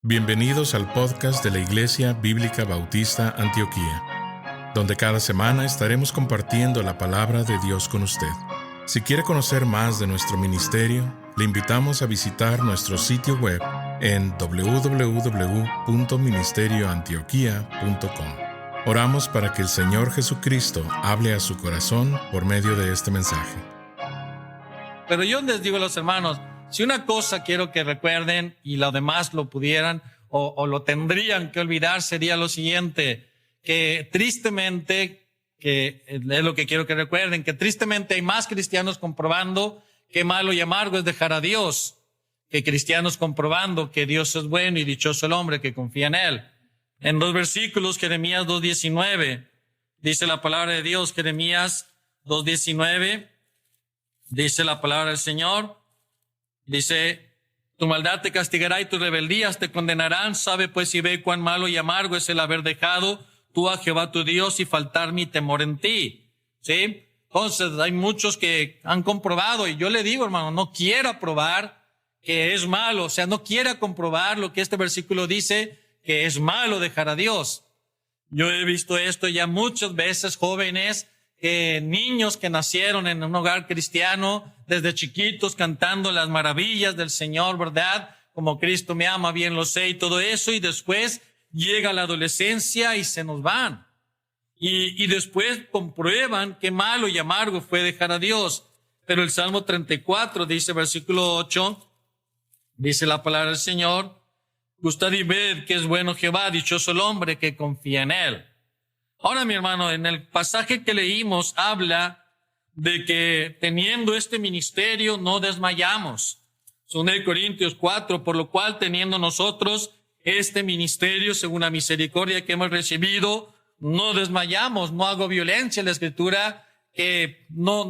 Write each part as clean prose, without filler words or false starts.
Bienvenidos al podcast de la Iglesia Bíblica Bautista Antioquía, donde cada semana estaremos compartiendo la palabra de Dios con usted. Si quiere conocer más de nuestro ministerio, le invitamos a visitar nuestro sitio web en www.ministerioantioquia.com. Oramos para que el Señor Jesucristo hable a su corazón por medio de este mensaje. Pero yo les digo a los hermanos, si una cosa quiero que recuerden y lo demás lo pudieran o lo tendrían que olvidar, sería lo siguiente, que tristemente, que es lo que quiero que recuerden, que tristemente hay más cristianos comprobando que malo y amargo es dejar a Dios, que cristianos comprobando que Dios es bueno y dichoso el hombre que confía en Él. En 2 versículos, Jeremías 2:19, dice la palabra de Dios, Jeremías 2:19, dice la palabra del Señor, dice, tu maldad te castigará y tus rebeldías te condenarán. Sabe pues y ve cuán malo y amargo es el haber dejado tú a Jehová tu Dios y faltar mi temor en ti. ¿Sí? Entonces hay muchos que han comprobado y yo le digo, hermano, no quiera probar que es malo. O sea, no quiera comprobar lo que este versículo dice, que es malo dejar a Dios. Yo he visto esto ya muchas veces, jóvenes, niños que nacieron en un hogar cristiano, desde chiquitos cantando las maravillas del Señor, ¿verdad? Como Cristo me ama, bien lo sé y todo eso, y después llega la adolescencia y se nos van. Y después comprueban qué malo y amargo fue dejar a Dios. Pero el Salmo 34 dice, versículo 8, dice la palabra del Señor, gustad y ved que es bueno Jehová, dichoso el hombre que confía en Él. Ahora, mi hermano, en el pasaje que leímos habla de que teniendo este ministerio no desmayamos. 2 Corintios 4, por lo cual teniendo nosotros este ministerio según la misericordia que hemos recibido, no desmayamos. No hago violencia en la Escritura, que no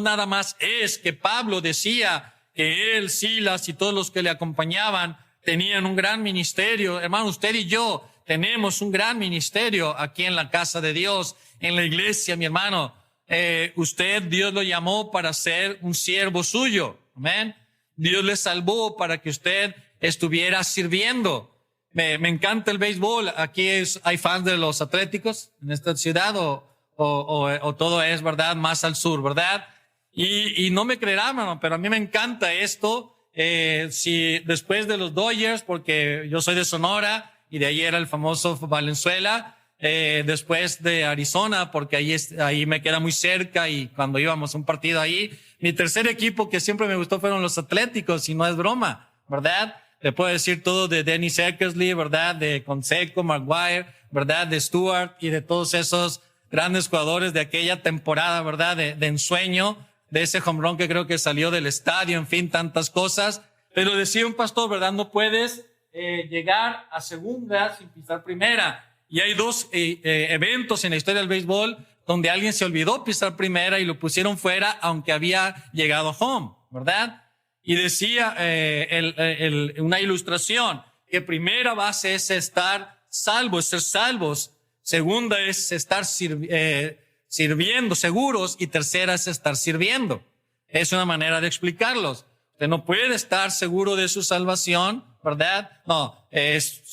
nada más es que Pablo decía que él, Silas y todos los que le acompañaban tenían un gran ministerio. Hermano, usted y yo tenemos un gran ministerio aquí en la casa de Dios, en la iglesia, mi hermano. Dios lo llamó para ser un siervo suyo. Amén. Dios le salvó para que usted estuviera sirviendo. Me encanta el béisbol. Aquí hay fans de los Atléticos en esta ciudad o todo es, ¿verdad? Más al sur, ¿verdad? Y no me creerán, hermano, pero a mí me encanta esto. Si después de los Dodgers, porque yo soy de Sonora, y de ahí era el famoso Valenzuela, después de Arizona, porque ahí me queda muy cerca y cuando íbamos a un partido ahí, mi tercer equipo que siempre me gustó fueron los Atléticos y no es broma, ¿verdad? Le puedo decir todo de Dennis Eckersley, ¿verdad? De Canseco, Maguire, ¿verdad? De Stewart y de todos esos grandes jugadores de aquella temporada, ¿verdad? De ensueño, de ese home run que creo que salió del estadio, en fin, tantas cosas. Pero decía un pastor, ¿verdad? No puedes llegar a segunda sin pisar primera. Y hay dos eventos en la historia del béisbol donde alguien se olvidó pisar primera y lo pusieron fuera aunque había llegado home, ¿verdad? Y decía una ilustración que primera base es estar salvo, es ser salvos. Segunda es estar sirviendo, seguros. Y tercera es estar sirviendo. Es una manera de explicarlos. Usted no puede estar seguro de su salvación, ¿verdad? No, es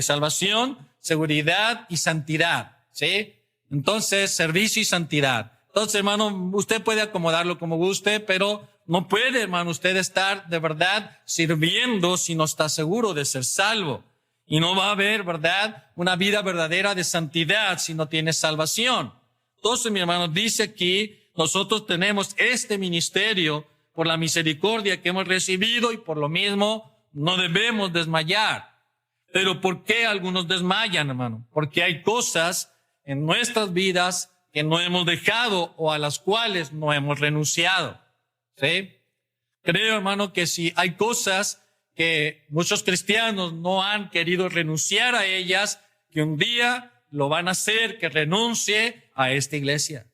salvación, seguridad y santidad, ¿sí? Entonces, servicio y santidad. Entonces, hermano, usted puede acomodarlo como guste, pero no puede, hermano, usted estar de verdad sirviendo si no está seguro de ser salvo. Y no va a haber, ¿verdad?, una vida verdadera de santidad si no tiene salvación. Entonces, mi hermano, dice aquí, nosotros tenemos este ministerio por la misericordia que hemos recibido y por lo mismo no debemos desmayar. Pero ¿por qué algunos desmayan, hermano? Porque hay cosas en nuestras vidas que no hemos dejado o a las cuales no hemos renunciado. ¿Sí? Creo, hermano, que si hay cosas que muchos cristianos no han querido renunciar a ellas, que un día lo van a hacer, que renuncie a esta iglesia,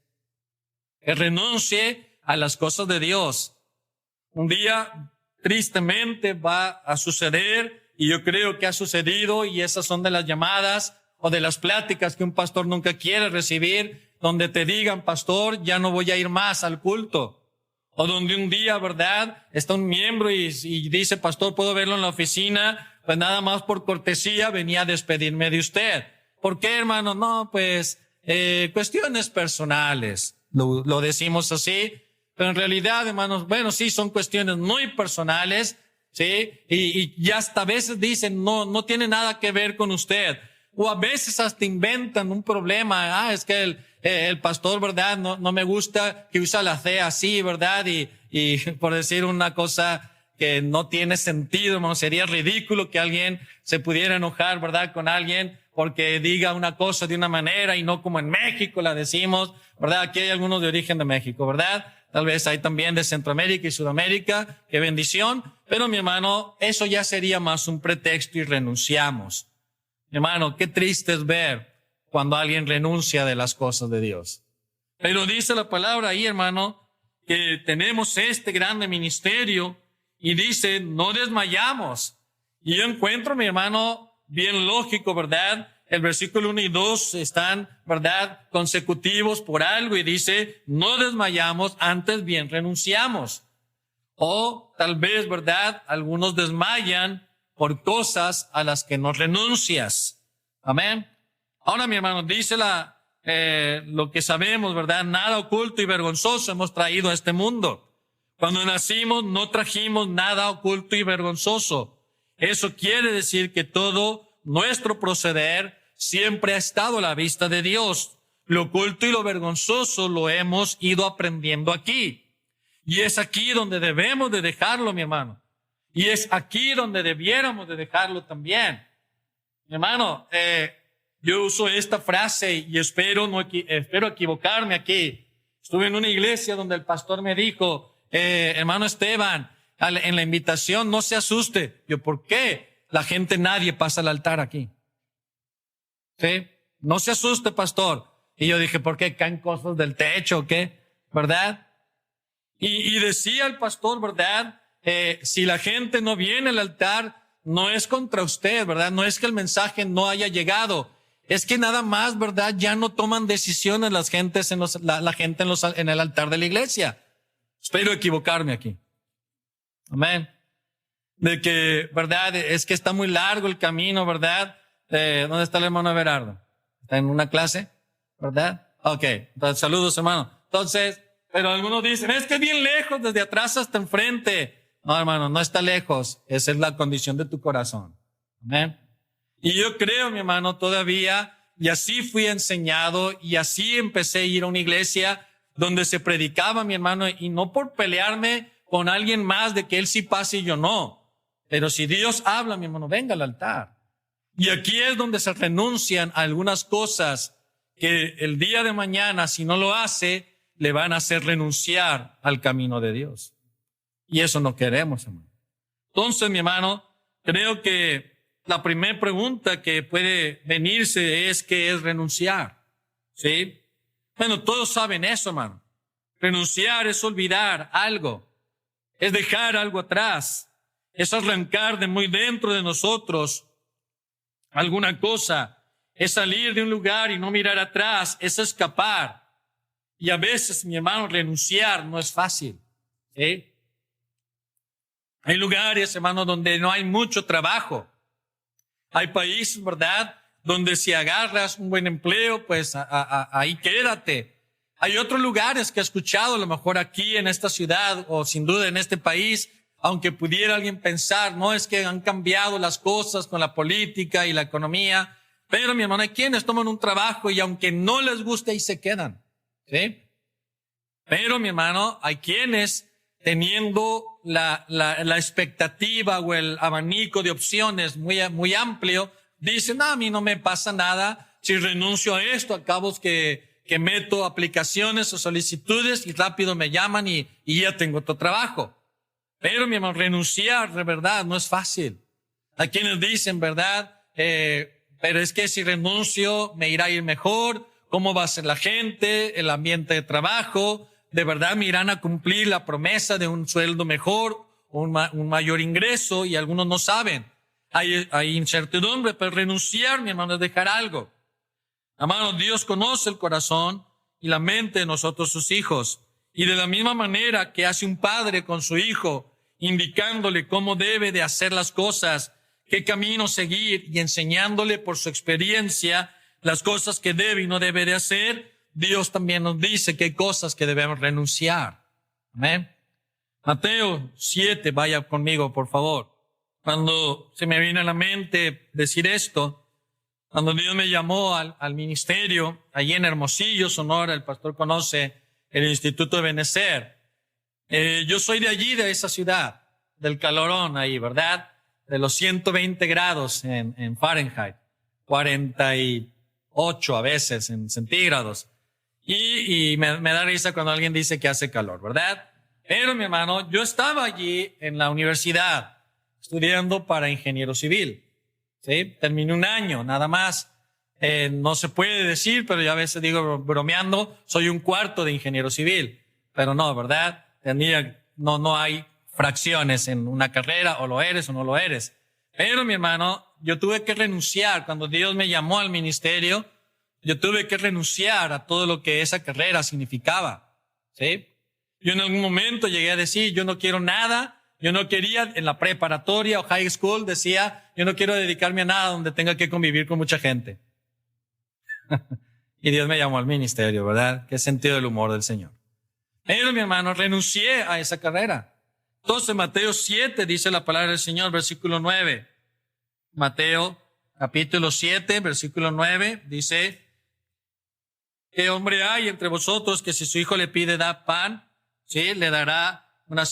que renuncie a las cosas de Dios. Un día, tristemente, va a suceder, y yo creo que ha sucedido, y esas son de las llamadas o de las pláticas que un pastor nunca quiere recibir, donde te digan, pastor, ya no voy a ir más al culto. O donde un día, ¿verdad?, está un miembro y dice, pastor, ¿puedo verlo en la oficina pues nada más por cortesía venía a despedirme de usted. ¿Por qué, hermano? No, pues, cuestiones personales. Lo decimos así, pero en realidad, hermanos, bueno, sí, son cuestiones muy personales, ¿sí? Y hasta a veces dicen, no tiene nada que ver con usted. O a veces hasta inventan un problema. Es que el pastor, ¿verdad? No me gusta que usa la C así, ¿verdad? Y por decir una cosa que no tiene sentido, hermano, sería ridículo que alguien se pudiera enojar, ¿verdad? Con alguien porque diga una cosa de una manera y no como en México la decimos, ¿verdad? Aquí hay algunos de origen de México, ¿verdad? Tal vez hay también de Centroamérica y Sudamérica. ¡Qué bendición! Pero mi hermano, eso ya sería más un pretexto y renunciamos. Mi hermano, qué triste es ver cuando alguien renuncia de las cosas de Dios. Pero dice la palabra ahí, hermano, que tenemos este grande ministerio y dice, no desmayamos. Y yo encuentro, mi hermano, bien lógico, ¿verdad? El versículo 1 y 2 están, ¿verdad?, consecutivos por algo y dice, no desmayamos, antes bien renunciamos. O tal vez, ¿verdad?, algunos desmayan por cosas a las que no renuncias. Amén. Ahora, mi hermano, dice lo que sabemos, ¿verdad? Nada oculto y vergonzoso hemos traído a este mundo. Cuando nacimos no trajimos nada oculto y vergonzoso. Eso quiere decir que todo nuestro proceder siempre ha estado a la vista de Dios. Lo oculto y lo vergonzoso lo hemos ido aprendiendo aquí. Y es aquí donde debemos de dejarlo, mi hermano. Y es aquí donde debiéramos de dejarlo también. Mi hermano, yo uso esta frase y espero equivocarme aquí. Estuve en una iglesia donde el pastor me dijo, hermano Esteban, en la invitación no se asuste. Yo, ¿por qué? Nadie pasa al altar aquí. ¿Sí? No se asuste, pastor. Y yo dije, ¿por qué caen cosas del techo o qué? ¿Verdad? Y decía el pastor, ¿verdad? Si la gente no viene al altar, no es contra usted, ¿verdad? No es que el mensaje no haya llegado. Es que nada más, ¿verdad? Ya no toman decisiones la gente en el altar de la iglesia. Espero equivocarme aquí. Amén. De que, ¿verdad? Es que está muy largo el camino, ¿verdad? ¿Dónde está el hermano Everardo? ¿Está en una clase? ¿Verdad? Ok. Entonces, saludos, hermano. Entonces, pero algunos dicen, es que es bien lejos, desde atrás hasta enfrente. No, hermano, no está lejos. Esa es la condición de tu corazón. Amén. Y yo creo, mi hermano, todavía, y así fui enseñado, y así empecé a ir a una iglesia donde se predicaba, mi hermano, y no por pelearme con alguien más de que él sí pase y yo no. Pero si Dios habla, mi hermano, venga al altar. Y aquí es donde se renuncian a algunas cosas que el día de mañana, si no lo hace, le van a hacer renunciar al camino de Dios. Y eso no queremos, hermano. Entonces, mi hermano, creo que la primera pregunta que puede venirse es ¿qué es renunciar? ¿Sí? Bueno, todos saben eso, hermano. Renunciar es olvidar algo. Es dejar algo atrás. Es arrancar de muy dentro de nosotros alguna cosa. Es salir de un lugar y no mirar atrás. Es escapar. Y a veces, mi hermano, renunciar no es fácil. ¿Sí? Hay lugares, hermano, donde no hay mucho trabajo. Hay países, ¿verdad?, donde si agarras un buen empleo, pues ahí quédate. Hay otros lugares que he escuchado, a lo mejor aquí en esta ciudad o sin duda en este país, aunque pudiera alguien pensar, no es que han cambiado las cosas con la política y la economía, pero mi hermano, hay quienes toman un trabajo y aunque no les guste, ahí se quedan. ¿Sí? Pero mi hermano, hay quienes teniendo la expectativa o el abanico de opciones muy amplio, dicen, a mí no me pasa nada si renuncio a esto, acabo que meto aplicaciones o solicitudes y rápido me llaman y ya tengo otro trabajo. Pero mi hermano, renunciar de verdad no es fácil. Hay quienes dicen, ¿verdad? Pero es que si renuncio me irá a ir mejor, ¿cómo va a ser la gente, el ambiente de trabajo? ¿De verdad me irán a cumplir la promesa de un sueldo mejor, un mayor ingreso? Y algunos no saben. Hay incertidumbre, pero renunciar, mi hermano, es dejar algo. Hermano, Dios conoce el corazón y la mente de nosotros, sus hijos. Y de la misma manera que hace un padre con su hijo, indicándole cómo debe de hacer las cosas, qué camino seguir y enseñándole por su experiencia las cosas que debe y no debe de hacer, Dios también nos dice qué cosas que debemos renunciar. Amén. Mateo 7, vaya conmigo, por favor. Cuando se me viene a la mente decir esto, cuando Dios me llamó al ministerio, allí en Hermosillo, Sonora, el pastor conoce el Instituto de Benecer. Yo soy de allí, de esa ciudad, del calorón ahí, ¿verdad? De los 120 grados en Fahrenheit, 48 a veces en centígrados. Y me da risa cuando alguien dice que hace calor, ¿verdad? Pero mi hermano, yo estaba allí en la universidad estudiando para ingeniero civil. ¿Sí? Terminé un año, nada más. No se puede decir, pero yo a veces digo bromeando, soy un cuarto de ingeniero civil. Pero no, ¿verdad? No hay fracciones en una carrera, o lo eres o no lo eres. Pero mi hermano, yo tuve que renunciar cuando Dios me llamó al ministerio. Yo tuve que renunciar a todo lo que esa carrera significaba. ¿Sí? Yo en algún momento llegué a decir, yo no quiero nada. Yo no quería, en la preparatoria o high school, decía, yo no quiero dedicarme a nada donde tenga que convivir con mucha gente. Y Dios me llamó al ministerio, ¿verdad? Qué sentido del humor del Señor. Pero mi hermano, renuncié a esa carrera. Entonces, Mateo 7 dice la palabra del Señor, versículo 9. Mateo capítulo 7, versículo 9, dice, ¿qué hombre hay entre vosotros que si su hijo le pide da pan, sí, le dará una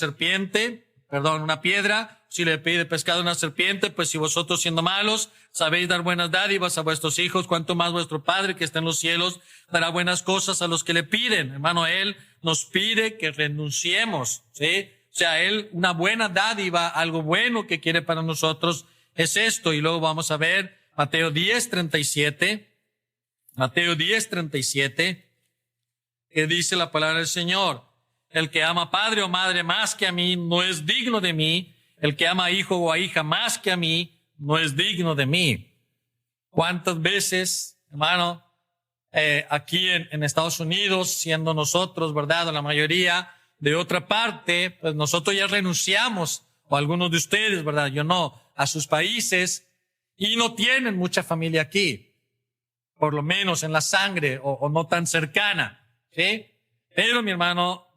piedra? Si le pide pescado a una serpiente, pues si vosotros siendo malos sabéis dar buenas dádivas a vuestros hijos, cuánto más vuestro Padre que está en los cielos dará buenas cosas a los que le piden. Hermano, Él nos pide que renunciemos, ¿sí? O sea, Él, una buena dádiva, algo bueno que quiere para nosotros es esto. Y luego vamos a ver Mateo 10:37. Mateo 10:37, que dice la palabra del Señor. El que ama padre o madre más que a mí no es digno de mí. El que ama hijo o a hija más que a mí no es digno de mí. ¿Cuántas veces, hermano, aquí en Estados Unidos, siendo nosotros, ¿verdad?, la mayoría de otra parte, pues nosotros ya renunciamos, o algunos de ustedes, ¿verdad?, yo no, a sus países y no tienen mucha familia aquí, por lo menos en la sangre o no tan cercana, ¿sí? Pero mi hermano,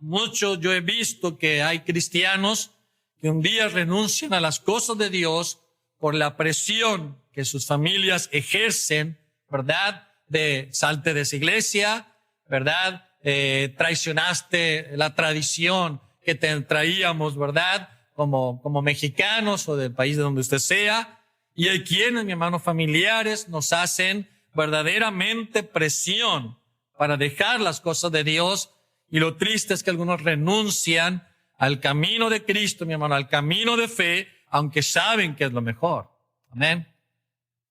yo he visto que hay cristianos que un día renuncian a las cosas de Dios por la presión que sus familias ejercen, ¿verdad? De salte de esa iglesia, ¿verdad? Traicionaste la tradición que te traíamos, ¿verdad? Como mexicanos o del país de donde usted sea. Y hay quienes, mi hermano, familiares nos hacen verdaderamente presión para dejar las cosas de Dios. Y lo triste es que algunos renuncian al camino de Cristo, mi hermano, al camino de fe, aunque saben que es lo mejor. Amén.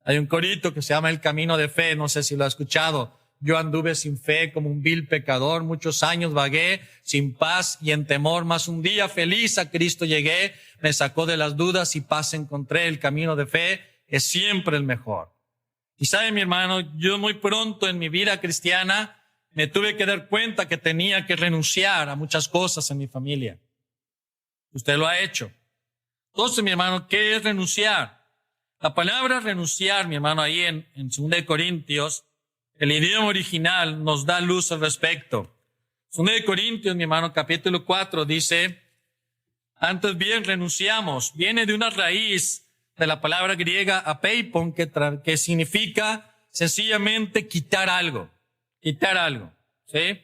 Hay un corito que se llama El Camino de Fe, no sé si lo ha escuchado. Yo anduve sin fe como un vil pecador, muchos años vagué sin paz y en temor, mas un día feliz a Cristo llegué, me sacó de las dudas y paz encontré. El camino de fe es siempre el mejor. Y sabe, mi hermano, yo muy pronto en mi vida cristiana me tuve que dar cuenta que tenía que renunciar a muchas cosas en mi familia. Usted lo ha hecho. Entonces, mi hermano, ¿qué es renunciar? La palabra renunciar, mi hermano, ahí en 2 Corintios, el idioma original nos da luz al respecto. 2 Corintios, mi hermano, capítulo 4, dice, antes bien renunciamos. Viene de una raíz de la palabra griega apeipon, que significa sencillamente quitar algo. Quitar algo, ¿sí?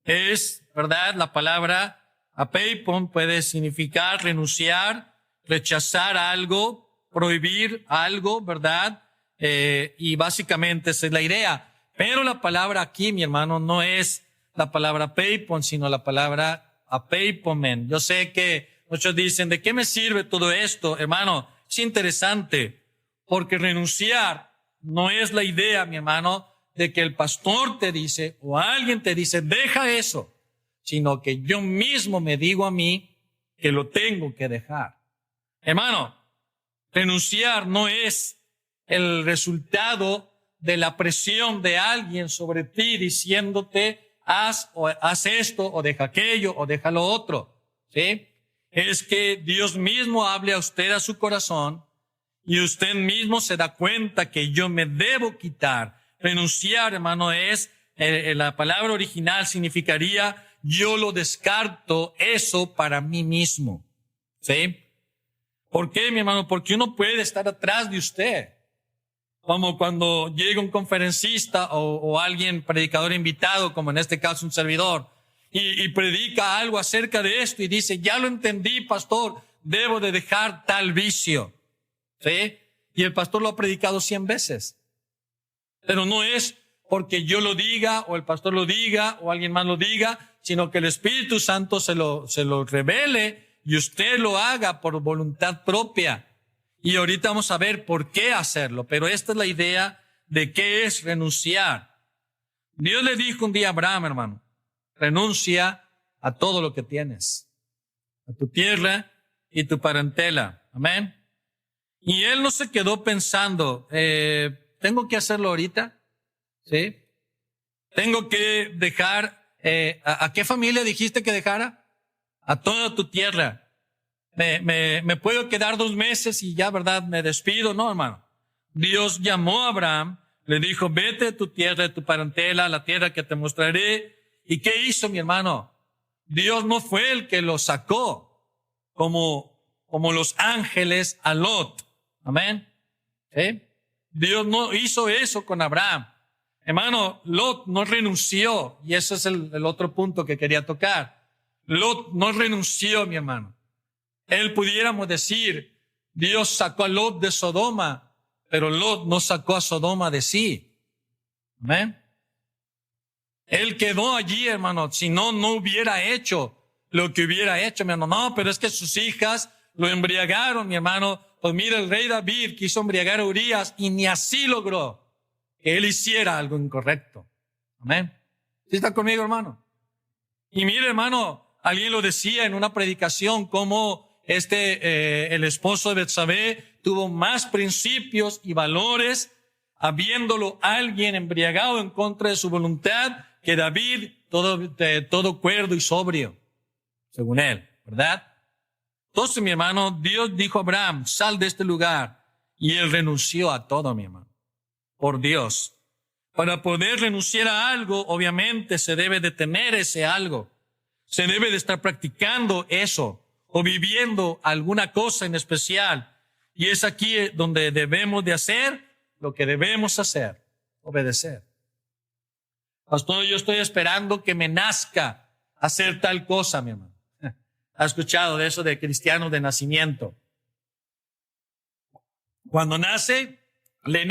Es, ¿verdad? La palabra apeipon puede significar renunciar, rechazar algo, prohibir algo, ¿verdad? Y básicamente esa es la idea. Pero la palabra aquí, mi hermano, no es la palabra apeipon, sino la palabra apeipomen. Yo sé que muchos dicen, ¿de qué me sirve todo esto? Hermano, es interesante, porque renunciar no es la idea, mi hermano, de que el pastor te dice o alguien te dice, deja eso, sino que yo mismo me digo a mí que lo tengo que dejar. Hermano, renunciar no es el resultado de la presión de alguien sobre ti diciéndote, haz esto, o deja aquello, o deja lo otro, ¿sí? Es que Dios mismo hable a usted a su corazón y usted mismo se da cuenta que yo me debo quitar. Renunciar, hermano, la palabra original significaría yo lo descarto eso para mí mismo. ¿Sí? ¿Por qué, mi hermano? Porque uno puede estar atrás de usted. Como cuando llega un conferencista o alguien, predicador invitado, como en este caso un servidor, y predica algo acerca de esto y dice, ya lo entendí, pastor, debo de dejar tal vicio. ¿Sí? Y el pastor lo ha predicado 100 veces. Pero no es porque yo lo diga o el pastor lo diga o alguien más lo diga, sino que el Espíritu Santo se lo revele y usted lo haga por voluntad propia. Y ahorita vamos a ver por qué hacerlo, pero esta es la idea de qué es renunciar. Dios le dijo un día a Abraham, hermano, renuncia a todo lo que tienes, a tu tierra y tu parentela. Amén. Y él no se quedó pensando, ¿tengo que hacerlo ahorita? ¿Sí? ¿Tengo que dejar, a qué familia dijiste que dejara? A toda tu tierra. Me puedo quedar 2 meses y ya, ¿verdad? Me despido. No, hermano. Dios llamó a Abraham, le dijo, vete de tu tierra, de tu parentela, a la tierra que te mostraré. ¿Y qué hizo, mi hermano? Dios no fue el que lo sacó como los ángeles a Lot. Amén. ¿Sí? Dios no hizo eso con Abraham. Hermano, Lot no renunció, y ese es el otro punto que quería tocar. Lot no renunció, mi hermano. Él pudiéramos decir, Dios sacó a Lot de Sodoma, pero Lot no sacó a Sodoma de sí. Amén. Él quedó allí, hermano, si no hubiera hecho lo que hubiera hecho, mi hermano. No, pero es que sus hijas lo embriagaron, mi hermano. Pues mira, el rey David quiso embriagar a Urías y ni así logró que él hiciera algo incorrecto. Amén. ¿Sí está conmigo, hermano? Y mire, hermano, alguien lo decía en una predicación, como el esposo de Betsabé tuvo más principios y valores habiéndolo alguien embriagado en contra de su voluntad que David, todo cuerdo y sobrio, según él, ¿verdad? Entonces, mi hermano, Dios dijo a Abraham, sal de este lugar, y él renunció a todo, mi hermano, por Dios. Para poder renunciar a algo, obviamente se debe de tener ese algo. Se debe de estar practicando eso o viviendo alguna cosa en especial. Y es aquí donde debemos de hacer lo que debemos hacer, obedecer. Pastor, yo estoy esperando que me nazca hacer tal cosa, mi hermano. ¿Ha escuchado de eso de cristianos de nacimiento? Cuando nace, lee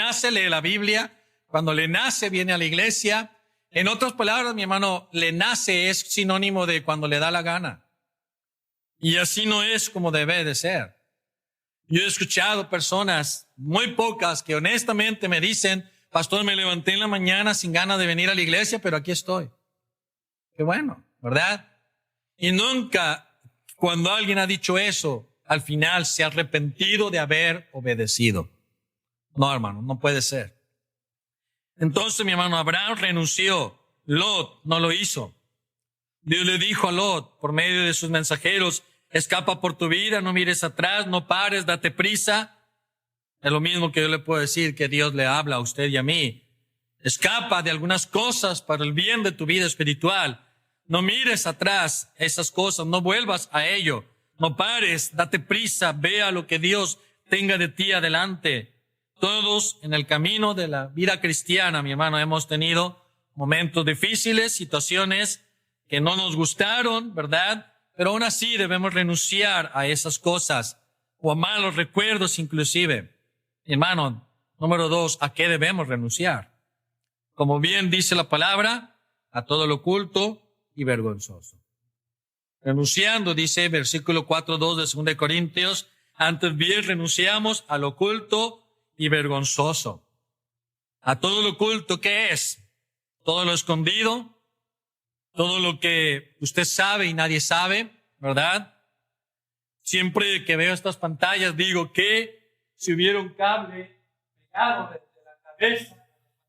la Biblia. Cuando le nace, viene a la iglesia. En otras palabras, mi hermano, le nace es sinónimo de cuando le da la gana. Y así no es como debe de ser. Yo he escuchado personas, muy pocas, que honestamente me dicen, pastor, me levanté en la mañana sin ganas de venir a la iglesia, pero aquí estoy. Qué bueno, ¿verdad? Y nunca, cuando alguien ha dicho eso, al final se ha arrepentido de haber obedecido. No, hermano, no puede ser. Entonces, mi hermano, Abraham renunció. Lot no lo hizo. Dios le dijo a Lot, por medio de sus mensajeros, escapa por tu vida, no mires atrás, no pares, date prisa. Es lo mismo que yo le puedo decir que Dios le habla a usted y a mí. Escapa de algunas cosas para el bien de tu vida espiritual. No mires atrás esas cosas, no vuelvas a ello. No pares, date prisa, vea lo que Dios tenga de ti adelante. Todos en el camino de la vida cristiana, mi hermano, hemos tenido momentos difíciles, situaciones que no nos gustaron, ¿verdad? Pero aún así debemos renunciar a esas cosas o a malos recuerdos inclusive. Hermano, número 2, ¿a qué debemos renunciar? Como bien dice la palabra, a todo lo oculto y vergonzoso. Renunciando, dice versículo 4:2 de 2 de Corintios, antes bien renunciamos a lo oculto y vergonzoso. A todo lo oculto, ¿qué es? Todo lo escondido, todo lo que usted sabe y nadie sabe, ¿verdad? Siempre que veo estas pantallas digo que si hubiera un cable pegado desde la cabeza a las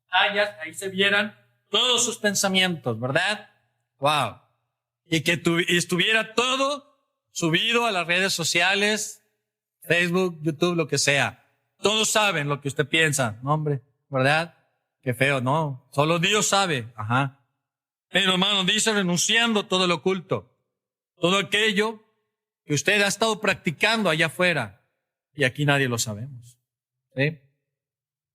pantallas, ahí se vieran todos sus pensamientos, ¿verdad? Wow. Y que estuviera todo subido a las redes sociales, Facebook, YouTube, lo que sea. Todos saben lo que usted piensa. No, hombre, ¿verdad? Qué feo, no. Solo Dios sabe. Ajá. Pero, hermano, dice renunciando a todo lo oculto. Todo aquello que usted ha estado practicando allá afuera. Y aquí nadie lo sabemos. ¿Sí?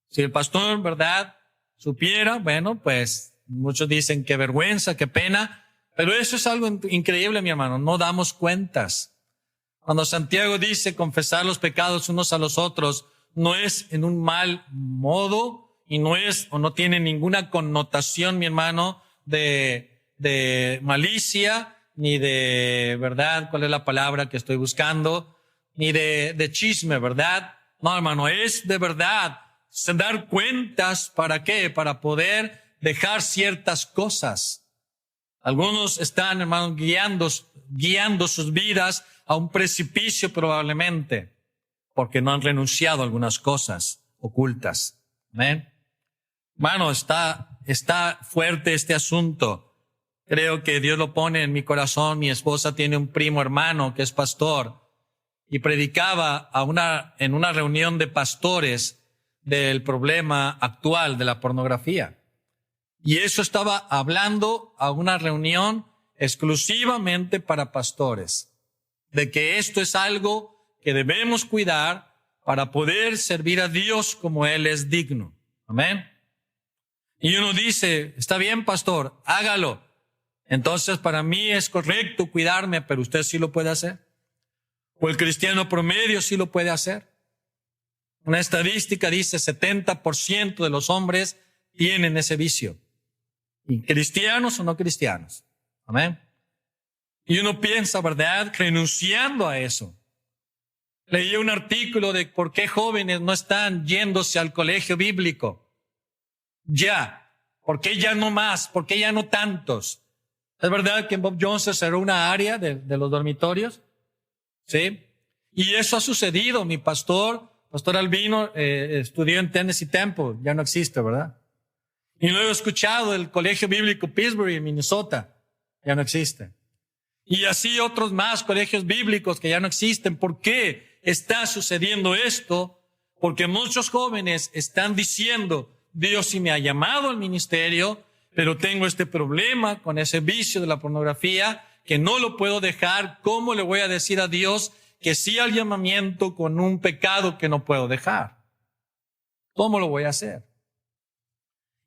Si el pastor, ¿verdad?, supiera, bueno, pues muchos dicen qué vergüenza, qué pena. Pero eso es algo increíble, mi hermano. No damos cuentas. Cuando Santiago dice confesar los pecados unos a los otros, no es en un mal modo y no es o no tiene ninguna connotación, mi hermano, de malicia, ni de, ¿verdad? ¿Cuál es la palabra que estoy buscando? Ni de chisme, ¿verdad? No, hermano, es de verdad. Dar cuentas, ¿para qué? Para poder dejar ciertas cosas. Algunos están, hermano, guiando sus vidas a un precipicio probablemente, porque no han renunciado a algunas cosas ocultas. ¿Amén? Hermano, está fuerte este asunto. Creo que Dios lo pone en mi corazón. Mi esposa tiene un primo hermano que es pastor y predicaba en una reunión de pastores del problema actual de la pornografía. Y eso estaba hablando a una reunión exclusivamente para pastores, de que esto es algo que debemos cuidar para poder servir a Dios como Él es digno. Amén. Y uno dice, está bien, pastor, hágalo. Entonces, para mí es correcto cuidarme, pero usted sí lo puede hacer. O el cristiano promedio sí lo puede hacer. Una estadística dice 70% de los hombres tienen ese vicio. ¿Y cristianos o no cristianos? Amén. Y uno piensa, ¿verdad?, renunciando a eso. Leí un artículo de por qué jóvenes no están yéndose al colegio bíblico. Ya. ¿Por qué ya no más? ¿Por qué ya no tantos? ¿Es verdad que en Bob Jones se cerró una área de los dormitorios? ¿Sí? Y eso ha sucedido. Mi pastor Albino, estudió en Tennessee Temple. Ya no existe, ¿verdad? Y luego he escuchado el colegio bíblico Pittsburgh en Minnesota. Ya no existe. Y así otros más colegios bíblicos que ya no existen. ¿Por qué está sucediendo esto? Porque muchos jóvenes están diciendo, Dios sí me ha llamado al ministerio, pero tengo este problema con ese vicio de la pornografía que no lo puedo dejar. ¿Cómo le voy a decir a Dios que sí al llamamiento con un pecado que no puedo dejar? ¿Cómo lo voy a hacer?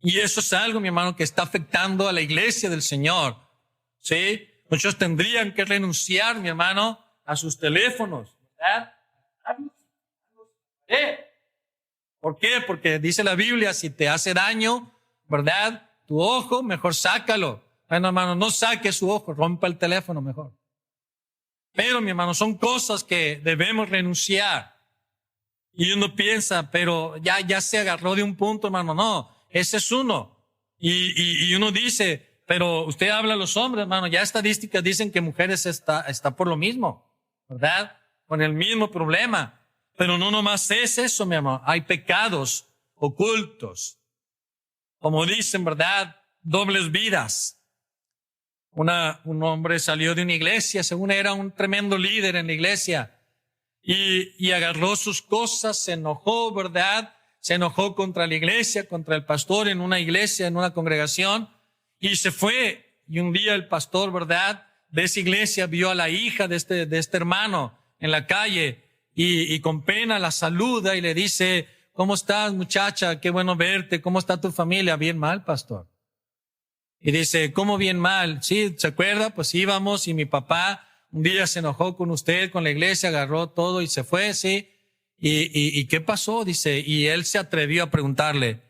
Y eso es algo, mi hermano, que está afectando a la iglesia del Señor. ¿Sí? Muchos tendrían que renunciar, mi hermano, a sus teléfonos, ¿verdad? ¿Por qué? Porque dice la Biblia, si te hace daño, ¿verdad?, tu ojo, mejor sácalo. Bueno, hermano, no saque su ojo, rompa el teléfono mejor. Pero, mi hermano, son cosas que debemos renunciar. Y uno piensa, pero ya se agarró de un punto, hermano. No, ese es uno. Y uno dice, pero usted habla a los hombres, hermano, ya estadísticas dicen que mujeres está por lo mismo, ¿verdad? Con el mismo problema. Pero no nomás es eso, mi hermano. Hay pecados ocultos. Como dicen, ¿verdad?, dobles vidas. Un hombre salió de una iglesia, según era un tremendo líder en la iglesia, y agarró sus cosas, se enojó, ¿verdad? Se enojó contra la iglesia, contra el pastor en una iglesia, en una congregación, y se fue. Y un día el pastor, ¿verdad?, de esa iglesia vio a la hija de este hermano en la calle y con pena la saluda y le dice, ¿cómo estás, muchacha? Qué bueno verte. ¿Cómo está tu familia? Bien mal, pastor. Y dice, ¿cómo bien mal? Sí, ¿se acuerda? Pues íbamos y mi papá un día se enojó con usted, con la iglesia, agarró todo y se fue, ¿sí? ¿Y qué pasó? Dice, y él se atrevió a preguntarle,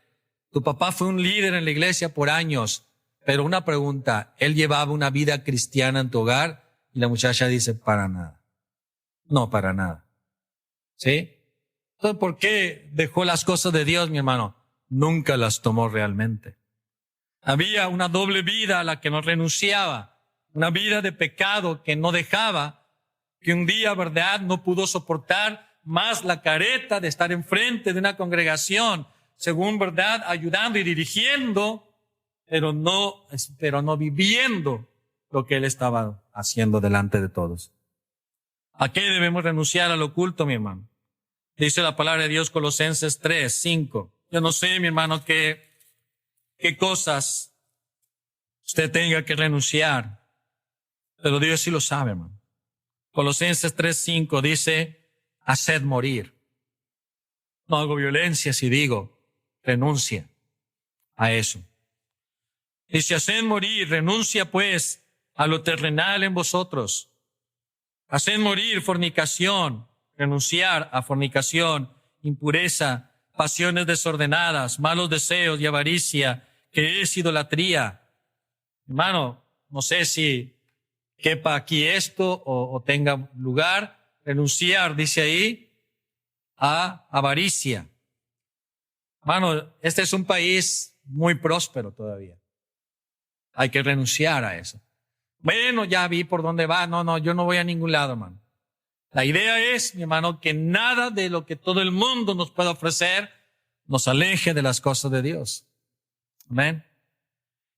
tu papá fue un líder en la iglesia por años, pero una pregunta, ¿él llevaba una vida cristiana en tu hogar? Y la muchacha dice, para nada. No, para nada. ¿Sí? Entonces, ¿por qué dejó las cosas de Dios, mi hermano? Nunca las tomó realmente. Había una doble vida a la que no renunciaba, una vida de pecado que no dejaba, que un día, ¿verdad?, no pudo soportar más la careta de estar enfrente de una congregación, según, ¿verdad?, ayudando y dirigiendo, pero no viviendo lo que él estaba haciendo delante de todos. ¿A qué debemos renunciar? Al oculto, mi hermano. Dice la palabra de Dios, Colosenses 3, 5. Yo no sé, mi hermano, qué cosas usted tenga que renunciar, pero Dios sí lo sabe, hermano. Colosenses 3, 5 dice, haced morir. No hago violencia si digo, renuncia a eso. Dice, haced morir, renuncia pues a lo terrenal en vosotros. Haced morir fornicación, renunciar a fornicación, impureza, pasiones desordenadas, malos deseos y avaricia, que es idolatría. Hermano, no sé si quepa aquí esto o tenga lugar. Renunciar, dice ahí, a avaricia. Hermano, este es un país muy próspero todavía. Hay que renunciar a eso. Bueno, ya vi por dónde va. No, yo no voy a ningún lado, hermano. La idea es, mi hermano, que nada de lo que todo el mundo nos pueda ofrecer nos aleje de las cosas de Dios. Amén.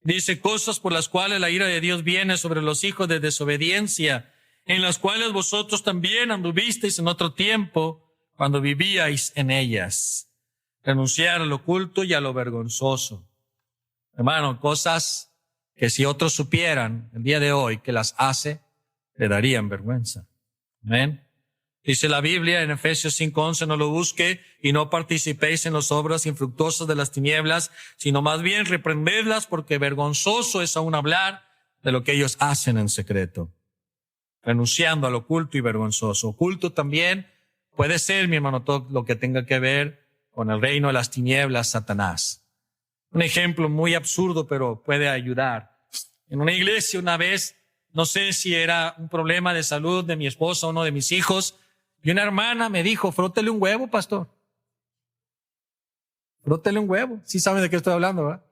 Dice, cosas por las cuales la ira de Dios viene sobre los hijos de desobediencia, en las cuales vosotros también anduvisteis en otro tiempo, cuando vivíais en ellas. Renunciar a lo oculto y a lo vergonzoso. Hermano, cosas que si otros supieran el día de hoy que las hace, le darían vergüenza. Amén. Dice la Biblia en Efesios 5:11, no lo busque y no participéis en las obras infructuosas de las tinieblas, sino más bien reprendedlas, porque vergonzoso es aún hablar de lo que ellos hacen en secreto. Renunciando al oculto y vergonzoso. Oculto también puede ser, mi hermano, todo lo que tenga que ver con el reino de las tinieblas, Satanás. Un ejemplo muy absurdo, pero puede ayudar. En una iglesia una vez, no sé si era un problema de salud de mi esposa o uno de mis hijos, y una hermana me dijo, frótele un huevo, pastor. Frótele un huevo. Sí saben de qué estoy hablando, ¿verdad?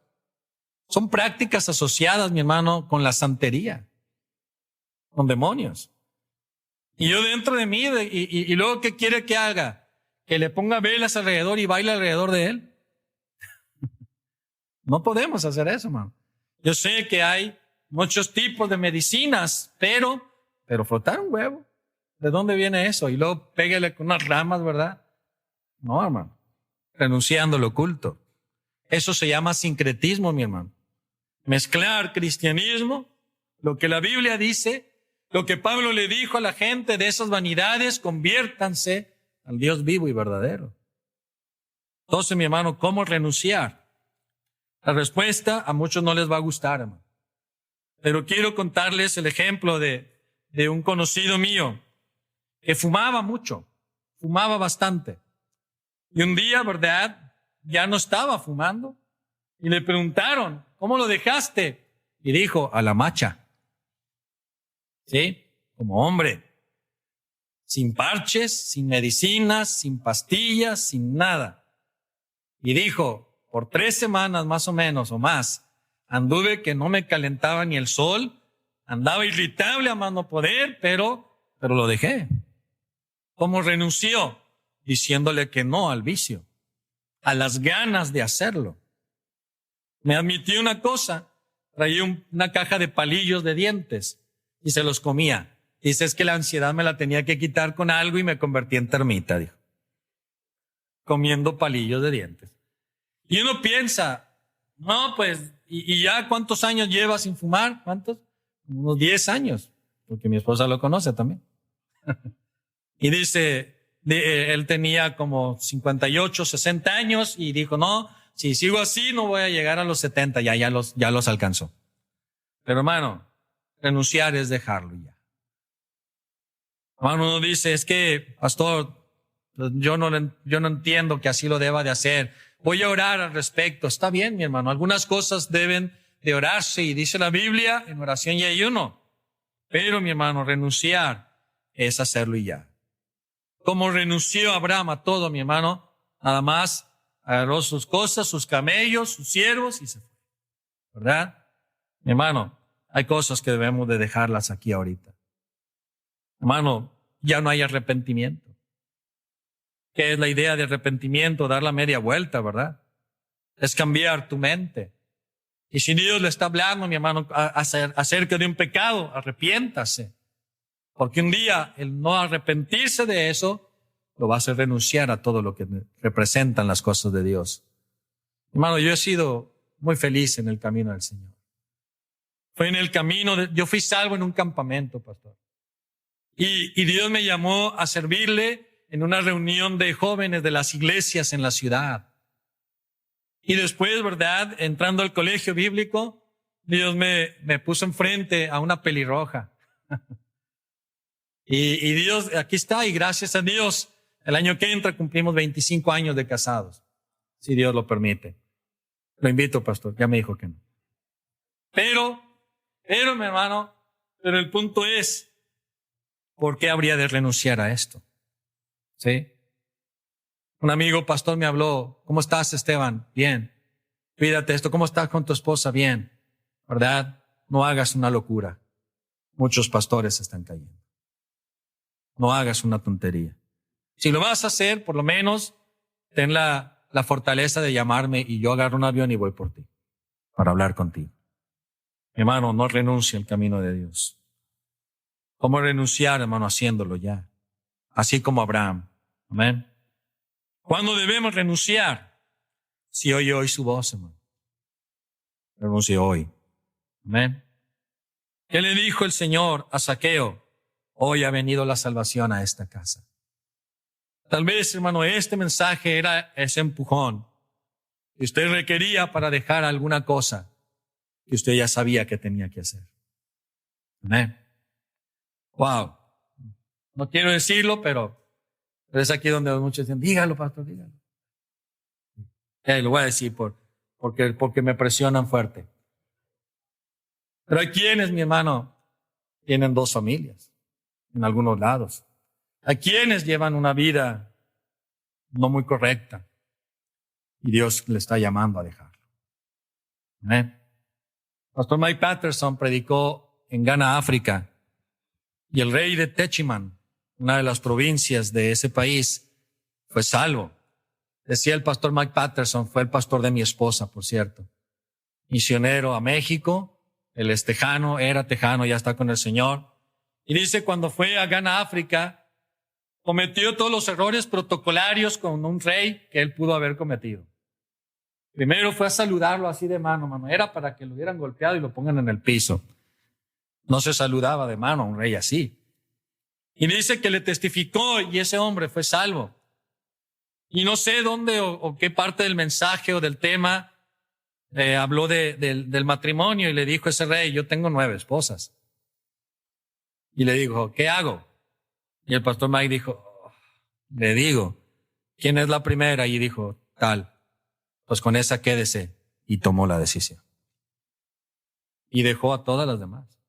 Son prácticas asociadas, mi hermano, con la santería, con demonios. Y yo dentro de mí, y luego, ¿qué quiere que haga? Que le ponga velas alrededor y baile alrededor de él. No podemos hacer eso, hermano. Yo sé que hay muchos tipos de medicinas, pero frotar un huevo, ¿de dónde viene eso? Y luego pégale con unas ramas, ¿verdad? No, hermano. Renunciando a lo oculto. Eso se llama sincretismo, mi hermano. Mezclar cristianismo, lo que la Biblia dice, lo que Pablo le dijo a la gente de esas vanidades, conviértanse al Dios vivo y verdadero. Entonces, mi hermano, ¿cómo renunciar? La respuesta a muchos no les va a gustar, hermano. Pero quiero contarles el ejemplo de un conocido mío que fumaba mucho, fumaba bastante. Y un día, ¿verdad? Ya no estaba fumando. Y le preguntaron, ¿cómo lo dejaste? Y dijo, a la macha. ¿Sí? Como hombre. Sin parches, sin medicinas, sin pastillas, sin nada. Y dijo, por 3 semanas más o menos o más, anduve que no me calentaba ni el sol, andaba irritable a más no poder, pero lo dejé. ¿Cómo renunció? Diciéndole que no al vicio, a las ganas de hacerlo. Me admitió una cosa, traía una caja de palillos de dientes y se los comía. Dice, es que la ansiedad me la tenía que quitar con algo y me convertí en termita, dijo. Comiendo palillos de dientes. Y uno piensa, no, pues, ¿y ya cuántos años lleva sin fumar? ¿Cuántos? Unos 10 años, porque mi esposa lo conoce también. Y dice, él tenía como 58, 60 años y dijo, no, si sigo así no voy a llegar a los 70, ya los alcanzó. Pero hermano, renunciar es dejarlo ya. Hermano, uno dice, es que, pastor, yo no entiendo que así lo deba de hacer. Voy a orar al respecto. Está bien, mi hermano. Algunas cosas deben de orarse y dice la Biblia en oración y ayuno. Pero, mi hermano, renunciar es hacerlo y ya. Como renunció Abraham a todo, mi hermano, nada más agarró sus cosas, sus camellos, sus siervos y se fue. ¿Verdad? Mi hermano, hay cosas que debemos de dejarlas aquí ahorita. Hermano, ya no hay arrepentimiento. ¿Qué es la idea de arrepentimiento? Dar la media vuelta, ¿verdad? Es cambiar tu mente. Y si Dios le está hablando, mi hermano, acerca de un pecado, arrepiéntase. Porque un día el no arrepentirse de eso lo va a hacer renunciar a todo lo que representan las cosas de Dios. Hermano, yo he sido muy feliz en el camino del Señor. Fue en el camino, yo fui salvo en un campamento, pastor. Y Dios me llamó a servirle en una reunión de jóvenes de las iglesias en la ciudad. Y después, ¿verdad? Entrando al colegio bíblico, Dios me puso enfrente a una pelirroja. Y Dios, aquí está, y gracias a Dios, el año que entra cumplimos 25 años de casados, si Dios lo permite. Lo invito, pastor, ya me dijo que no. Pero, mi hermano, pero el punto es, ¿por qué habría de renunciar a esto? ¿Sí? Un amigo pastor me habló, ¿cómo estás, Esteban? Bien. Cuídate esto, ¿cómo estás con tu esposa? Bien. ¿Verdad? No hagas una locura. Muchos pastores están cayendo. No hagas una tontería. Si lo vas a hacer, por lo menos, ten la fortaleza de llamarme y yo agarro un avión y voy por ti para hablar contigo. Mi hermano, no renuncie al camino de Dios. ¿Cómo renunciar, hermano? Haciéndolo ya. Así como Abraham. Amén. ¿Cuándo debemos renunciar? Si oye hoy su voz, hermano. Renuncie hoy. Amén. ¿Qué le dijo el Señor a Zaqueo? Hoy ha venido la salvación a esta casa. Tal vez, hermano, este mensaje era ese empujón que usted requería para dejar alguna cosa que usted ya sabía que tenía que hacer. Amén. Wow. No quiero decirlo, pero es aquí donde muchos dicen, dígalo, pastor, dígalo. Lo voy a decir porque me presionan fuerte. Pero hay quienes, mi hermano, tienen 2 familias en algunos lados. Hay quienes llevan una vida no muy correcta y Dios le está llamando a dejarlo. Amén. Pastor Mike Patterson predicó en Ghana, África, y el rey de Techiman, una de las provincias de ese país, fue salvo. Decía el pastor Mike Patterson, fue el pastor de mi esposa, por cierto. Misionero a México, él es tejano, era tejano, ya está con el Señor. Y dice, cuando fue a Ghana, África, cometió todos los errores protocolarios con un rey que él pudo haber cometido. Primero fue a saludarlo así de mano. Era para que lo hubieran golpeado y lo pongan en el piso. No se saludaba de mano a un rey así. Y dice que le testificó y ese hombre fue salvo. Y no sé dónde o qué parte del mensaje o del tema habló del matrimonio y le dijo a ese rey, yo tengo 9 esposas. Y le dijo, ¿qué hago? Y el pastor Mike dijo, le digo, ¿quién es la primera? Y dijo, tal. Pues con esa quédese. Y tomó la decisión. Y dejó a todas las demás.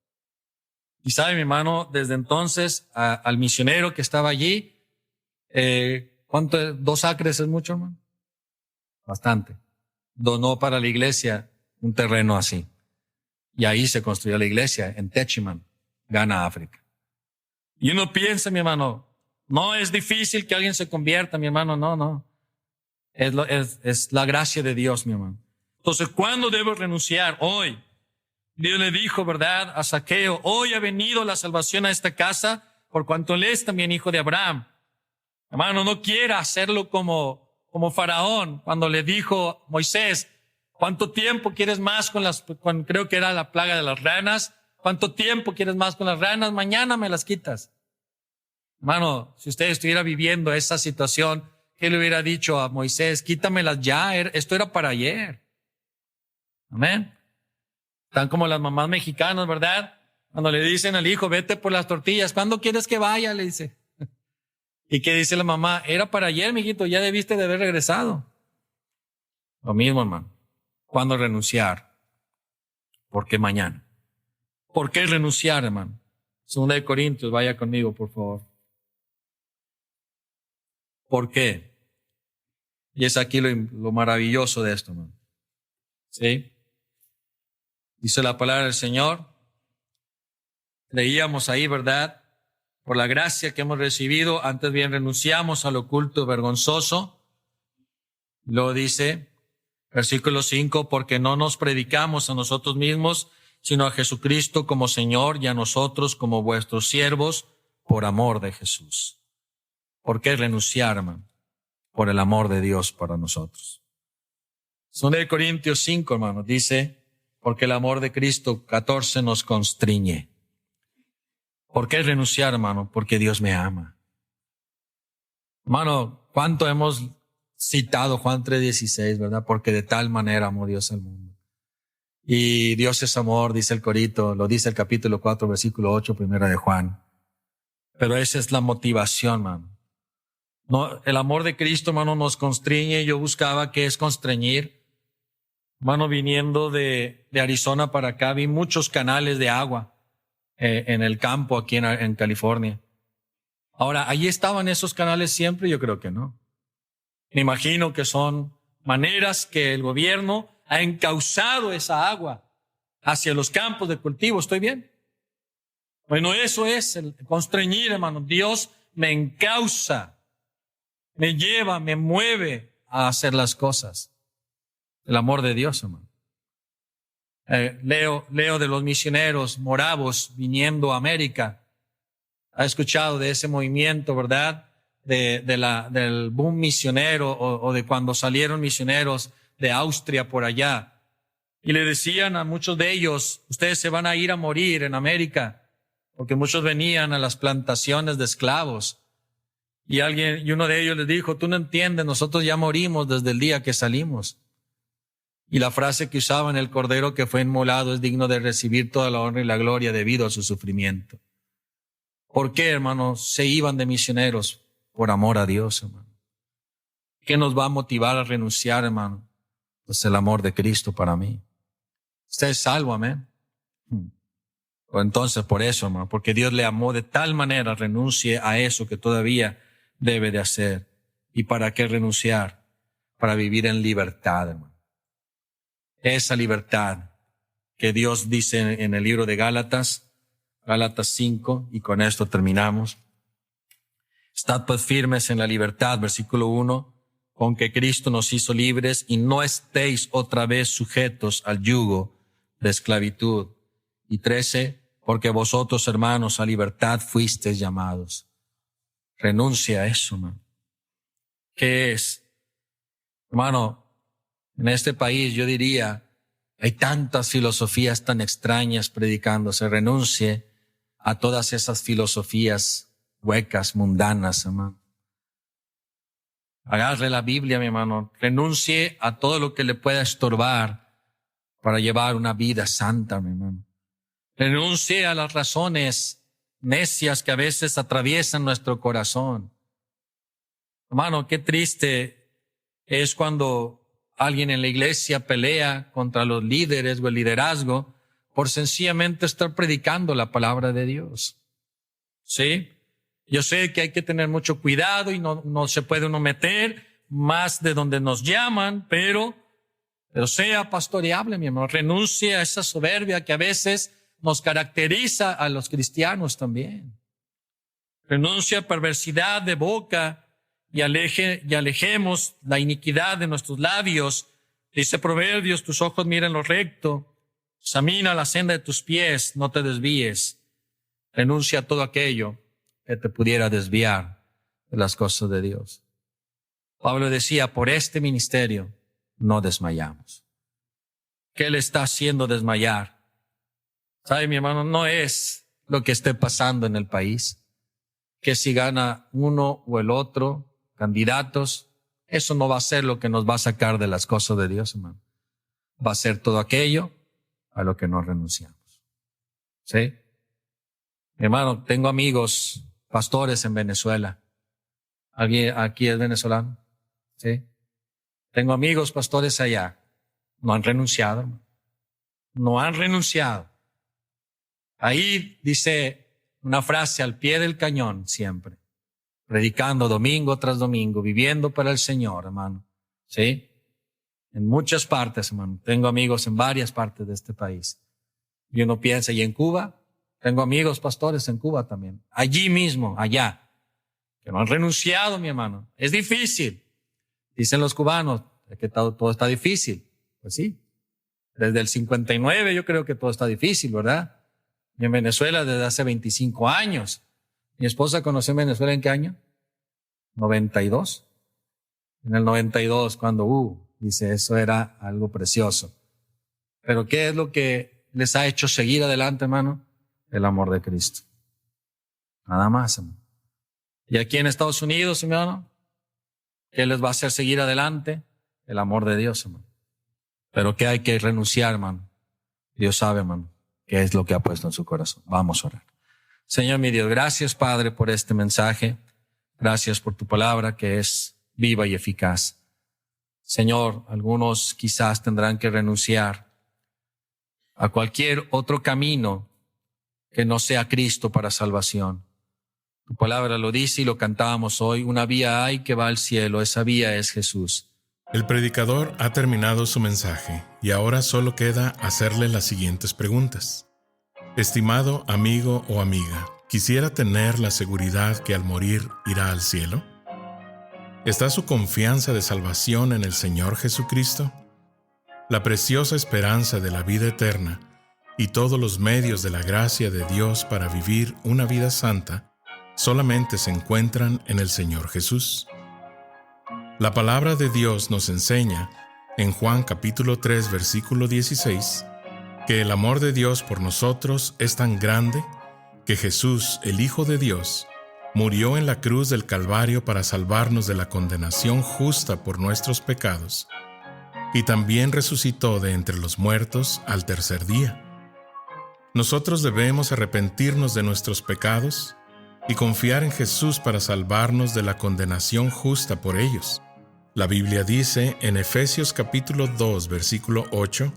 Y sabe, mi hermano, desde entonces al misionero que estaba allí, ¿cuánto? 2 acres es mucho, hermano. Bastante. Donó para la iglesia un terreno así. Y ahí se construyó la iglesia, en Techiman, Ghana, África. Y uno piensa, mi hermano, no es difícil que alguien se convierta, mi hermano, no. Es la gracia de Dios, mi hermano. Entonces, ¿cuándo debo renunciar? Hoy. Dios le dijo, ¿verdad?, a Zaqueo, hoy ha venido la salvación a esta casa, por cuanto él es también hijo de Abraham. Hermano, no quiera hacerlo como Faraón, cuando le dijo Moisés, ¿cuánto tiempo quieres más con creo que era la plaga de las ranas? ¿Cuánto tiempo quieres más con las ranas? Mañana me las quitas. Hermano, si usted estuviera viviendo esa situación, ¿qué le hubiera dicho a Moisés? Quítamelas ya, esto era para ayer. Amén. Están como las mamás mexicanas, ¿verdad? Cuando le dicen al hijo, vete por las tortillas, ¿cuándo quieres que vaya? Le dice. ¿Y qué dice la mamá? Era para ayer, mijito, ya debiste de haber regresado. Lo mismo, hermano. ¿Cuándo renunciar? ¿Por qué mañana? ¿Por qué renunciar, hermano? 2 Corintios, vaya conmigo, por favor. ¿Por qué? Y es aquí lo maravilloso de esto, hermano. ¿Sí? Dice la palabra del Señor. Leíamos ahí, ¿verdad? Por la gracia que hemos recibido, antes bien renunciamos al oculto vergonzoso. Luego dice, versículo 5, porque no nos predicamos a nosotros mismos, sino a Jesucristo como Señor y a nosotros como vuestros siervos por amor de Jesús. ¿Por qué renunciar, hermano? Por el amor de Dios para nosotros. 2 Corintios 5, hermano, dice, porque el amor de Cristo 14 nos constriñe. ¿Por qué renunciar, hermano? Porque Dios me ama. Hermano, ¿cuánto hemos citado Juan 3:16, verdad? Porque de tal manera amó Dios al mundo. Y Dios es amor, dice el corito, lo dice el capítulo 4, versículo 8, primera de Juan. Pero esa es la motivación, hermano. No, el amor de Cristo, hermano, nos constriñe. Yo buscaba qué es constreñir. Hermano, viniendo de Arizona para acá, vi muchos canales de agua en el campo aquí en California. Ahora, ¿allí estaban esos canales siempre? Yo creo que no. Me imagino que son maneras que el gobierno ha encauzado esa agua hacia los campos de cultivo. ¿Estoy bien? Bueno, eso es el constreñir, hermano. Dios me encausa, me lleva, me mueve a hacer las cosas. El amor de Dios, hermano. Leo de los misioneros moravos viniendo a América. Ha escuchado de ese movimiento, ¿verdad? Del boom misionero o de cuando salieron misioneros de Austria por allá. Y le decían a muchos de ellos, ustedes se van a ir a morir en América, porque muchos venían a las plantaciones de esclavos. Y uno de ellos les dijo, tú no entiendes, nosotros ya morimos desde el día que salimos. Y la frase que usaban, el cordero que fue inmolado es digno de recibir toda la honra y la gloria debido a su sufrimiento. ¿Por qué, hermanos, se iban de misioneros? Por amor a Dios, hermano. ¿Qué nos va a motivar a renunciar, hermano? Pues el amor de Cristo para mí. Usted es salvo, amén. O entonces por eso, hermano, porque Dios le amó de tal manera, renuncie a eso que todavía debe de hacer. ¿Y para qué renunciar? Para vivir en libertad, hermano. Esa libertad que Dios dice en el libro de Gálatas 5, y con esto terminamos. Estad pues firmes en la libertad, versículo 1, con que Cristo nos hizo libres y no estéis otra vez sujetos al yugo de esclavitud. Y 13, porque vosotros, hermanos, a libertad fuisteis llamados. Renuncia a eso, hermano. ¿Qué es? Hermano, en este país yo diría, hay tantas filosofías tan extrañas predicándose. Renuncie a todas esas filosofías huecas, mundanas, hermano. Agarre la Biblia, mi hermano. Renuncie a todo lo que le pueda estorbar para llevar una vida santa, mi hermano. Renuncie a las razones necias que a veces atraviesan nuestro corazón. Hermano, qué triste es cuando alguien en la iglesia pelea contra los líderes o el liderazgo por sencillamente estar predicando la palabra de Dios. ¿Sí? Yo sé que hay que tener mucho cuidado y no se puede uno meter más de donde nos llaman, pero sea pastoreable, mi hermano. Renuncie a esa soberbia que a veces nos caracteriza a los cristianos también. Renuncie a perversidad de boca y alejemos la iniquidad de nuestros labios. Dice Proverbios, tus ojos miren lo recto, examina la senda de tus pies, no te desvíes. Renuncia a todo aquello que te pudiera desviar de las cosas de Dios. Pablo decía, por este ministerio no desmayamos. ¿Qué le está haciendo desmayar? ¿Sabe, mi hermano? No es lo que esté pasando en el país, que si gana uno o el otro candidatos, eso no va a ser lo que nos va a sacar de las cosas de Dios, hermano. Va a ser todo aquello a lo que no renunciamos. ¿Sí? Mi hermano, tengo amigos pastores en Venezuela. ¿Alguien aquí es venezolano? ¿Sí? Tengo amigos pastores allá. No han renunciado, hermano. No han renunciado. Ahí dice una frase al pie del cañón siempre. Predicando domingo tras domingo, viviendo para el Señor, hermano. ¿Sí? En muchas partes, hermano. Tengo amigos en varias partes de este país. Y uno piensa, ¿y en Cuba? Tengo amigos pastores en Cuba también. Allí mismo, allá. Que no han renunciado, mi hermano. Es difícil. Dicen los cubanos que todo está difícil. Pues sí. Desde el 59 yo creo que todo está difícil, ¿verdad? Y en Venezuela desde hace 25 años. Mi esposa conoció en Venezuela ¿en qué año? 92. En el 92, cuando, dice, eso era algo precioso. Pero ¿qué es lo que les ha hecho seguir adelante, hermano? El amor de Cristo. Nada más, hermano. Y aquí en Estados Unidos, hermano, ¿qué les va a hacer seguir adelante? El amor de Dios, hermano. Pero ¿qué hay que renunciar, hermano? Dios sabe, hermano, qué es lo que ha puesto en su corazón. Vamos a orar. Señor mi Dios, gracias, Padre, por este mensaje. Gracias por tu palabra que es viva y eficaz. Señor, algunos quizás tendrán que renunciar a cualquier otro camino que no sea Cristo para salvación. Tu palabra lo dice y lo cantábamos hoy. Una vía hay que va al cielo. Esa vía es Jesús. El predicador ha terminado su mensaje y ahora solo queda hacerle las siguientes preguntas. Estimado amigo o amiga, ¿quisiera tener la seguridad que al morir irá al cielo? ¿Está su confianza de salvación en el Señor Jesucristo? La preciosa esperanza de la vida eterna y todos los medios de la gracia de Dios para vivir una vida santa solamente se encuentran en el Señor Jesús. La palabra de Dios nos enseña, en Juan capítulo 3, versículo 16, que el amor de Dios por nosotros es tan grande que Jesús, el Hijo de Dios, murió en la cruz del Calvario para salvarnos de la condenación justa por nuestros pecados, y también resucitó de entre los muertos al tercer día. Nosotros debemos arrepentirnos de nuestros pecados y confiar en Jesús para salvarnos de la condenación justa por ellos. La Biblia dice en Efesios capítulo 2, versículo 8,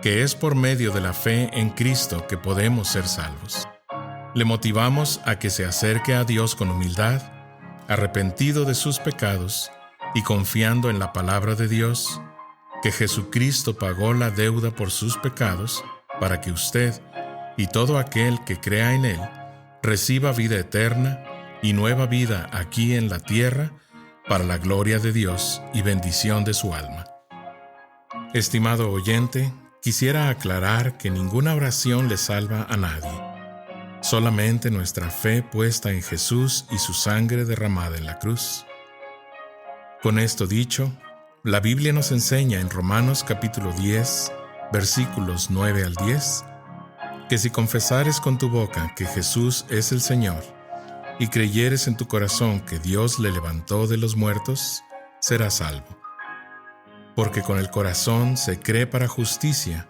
que es por medio de la fe en Cristo que podemos ser salvos. Le motivamos a que se acerque a Dios con humildad, arrepentido de sus pecados y confiando en la palabra de Dios, que Jesucristo pagó la deuda por sus pecados para que usted y todo aquel que crea en Él reciba vida eterna y nueva vida aquí en la tierra para la gloria de Dios y bendición de su alma. Estimado oyente, quisiera aclarar que ninguna oración le salva a nadie. Solamente nuestra fe puesta en Jesús y su sangre derramada en la cruz. Con esto dicho, la Biblia nos enseña en Romanos capítulo 10, versículos 9 al 10, que si confesares con tu boca que Jesús es el Señor y creyeres en tu corazón que Dios le levantó de los muertos, serás salvo. Porque con el corazón se cree para justicia,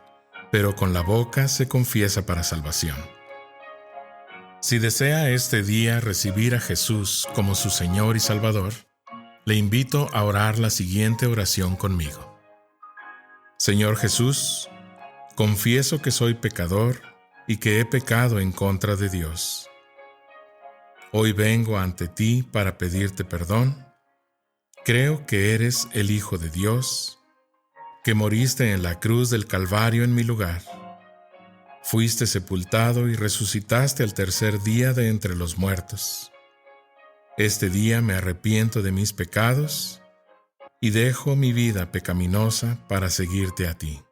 pero con la boca se confiesa para salvación. Si desea este día recibir a Jesús como su Señor y Salvador, le invito a orar la siguiente oración conmigo. Señor Jesús, confieso que soy pecador y que he pecado en contra de Dios. Hoy vengo ante ti para pedirte perdón. Creo que eres el Hijo de Dios, que moriste en la cruz del Calvario en mi lugar. Fuiste sepultado y resucitaste al tercer día de entre los muertos. Este día me arrepiento de mis pecados y dejo mi vida pecaminosa para seguirte a ti.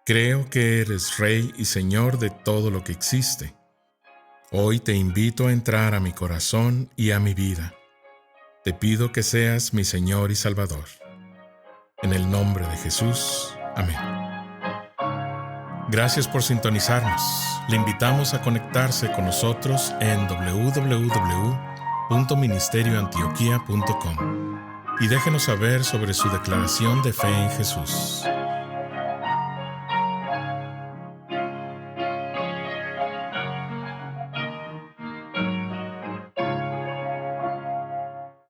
Creo que eres Rey y Señor de todo lo que existe. Hoy te invito a entrar a mi corazón y a mi vida. Te pido que seas mi Señor y Salvador. En el nombre de Jesús. Amén. Gracias por sintonizarnos. Le invitamos a conectarse con nosotros en www.ministerioantioquia.com y déjenos saber sobre su declaración de fe en Jesús.